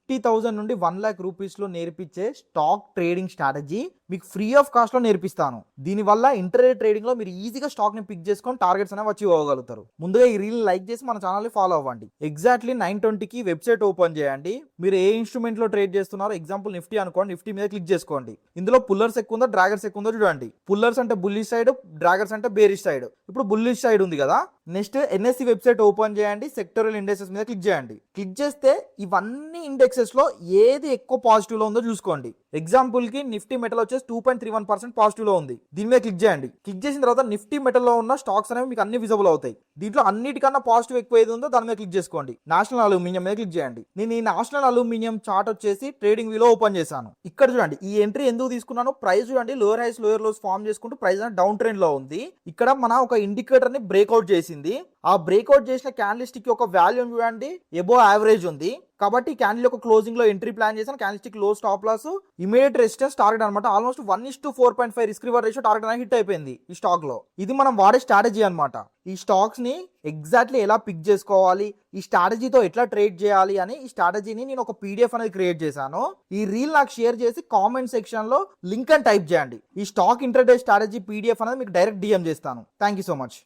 50,000 నుండి 1,00,000 రూపీస్లో నేర్పించే స్టాక్ ట్రేడింగ్ స్ట్రాటజీ మీకు ఫ్రీ ఆఫ్ కాస్ట్లో నేర్పిస్తాను. దీనివల్ల ఇంటర్డే ట్రేడింగ్లో మీరు ఈజీగా స్టాక్ని పిక్ చేసుకొని టార్గెట్స్ అనేవి అచీవ్ అవ్వగలుగుతారు. ముందుగా ఈ రీల్ లైక్ చేసి మన ఛానల్ని ఫాలో అవ్వండి. ఎగ్జాక్ట్లీ 9:20కి వెబ్సైట్ ఓపెన్ చేయండి. మీరు ఏ ఇన్స్ట్రుమెంట్లో ట్రేడ్ చేస్తున్నారో, ఎగ్జాంపుల్ నిఫ్టీ అనుకోండి, నిఫ్టీ మీద క్లిక్ చేసుకోండి. ఇందులో పుల్లర్స్ ఎక్కువ ఉందో డ్రాగర్స్ ఎక్కువ ఉందో చూడండి. పుల్లర్స్ అంటే బుల్లిష్ సైడ్, డ్రాగర్స్ అంటే బేరిష్ సైడ్. ఇప్పుడు బుల్లిష్ సైడ్ ఉంది కదా. నెక్స్ట్ ఎన్ఎస్సి వెబ్సైట్ ఓపెన్ చేయండి, సెక్టోరియల్ ఇండెక్సెస్ మీద క్లిక్ చేయండి. క్లిక్ చేస్తే ఇవన్నీ ఇండెక్సెస్ లో ఏది ఎక్కువ పాజిటివ్ లో ఉందో చూసుకోండి. ఎగ్జాంపుల్ కి నిఫ్టీ మెటల్ వచ్చేసి 2.31% పాజిటివ్ లో ఉంది. దీని మీద క్లిక్ చేయండి. క్లిక్ చేసిన తర్వాత నిఫ్టీ మెటల్ లో ఉన్న స్టాక్స్ అనేవి మీకు అన్ని విజిబుల్ అవుతాయి. దీంట్లో అన్నిటికన్నా పాజిటివ్ ఎక్కువ ఏది ఉందో దాని మీద క్లిక్ చేసుకోండి. నేషనల్ అల్యూమినియం మీద క్లిక్ చేయండి. నేను ఈ నేషనల్ అల్యూమినియం చార్ట్ వచ్చేసి ట్రేడింగ్ వ్యూలో ఓపెన్ చేశాను. ఇక్కడ చూడండి, ఈ ఎంట్రీ ఎందుకు తీసుకున్నాను, ప్రైస్ చూడండి, lower highs lower lows form చేసుకుంటూ ప్రైస్ డౌన్ ట్రెండ్ లో ఉంది. ఇక్కడ మన ఒక ఇండికేటర్ ని బ్రేక్అవుట్ చేసింది. ఆ బ్రేక్అవుట్ చేసిన క్యాండిల్స్టిక్ యొక్క వాల్యూ చూడండి, ఎబో యావరేజ్ ఉంది. కాబట్టి క్యాండిల్ యొక్క క్లోజింగ్ లో ఎంట్రీ ప్లాన్ చేశాను. క్యాండిల్స్టిక్ లో stop loss, immediate resistance target అనమాట. Almost 1:4.5 risk reward ratio target అనేది హిట్ అయిపోయింది ఈ స్టాక్ లో. ఇది మనం వాడే స్ట్రాటజీ అనమాట. ఈ స్టాక్స్ ని ఎగ్జాక్ట్లీ ఎలా పిక్ చేసుకోవాలి, ఈ స్ట్రాటజీతో ఎట్లా ట్రేడ్ చేయాలి అని ఈ స్ట్రాటజీని నేను ఒక పీడిఎఫ్ అనేది క్రియేట్ చేశాను. ఈ రీల్ నాకు షేర్ చేసి కామెంట్ సెక్షన్ లో లింక్ అని టైప్ చేయండి. ఈ స్టాక్ ఇంట్రాడే స్ట్రాటజీ పీడిఎఫ్ అనేది మీకు డైరెక్ట్ డిఎం చేస్తాను. Thank you so much.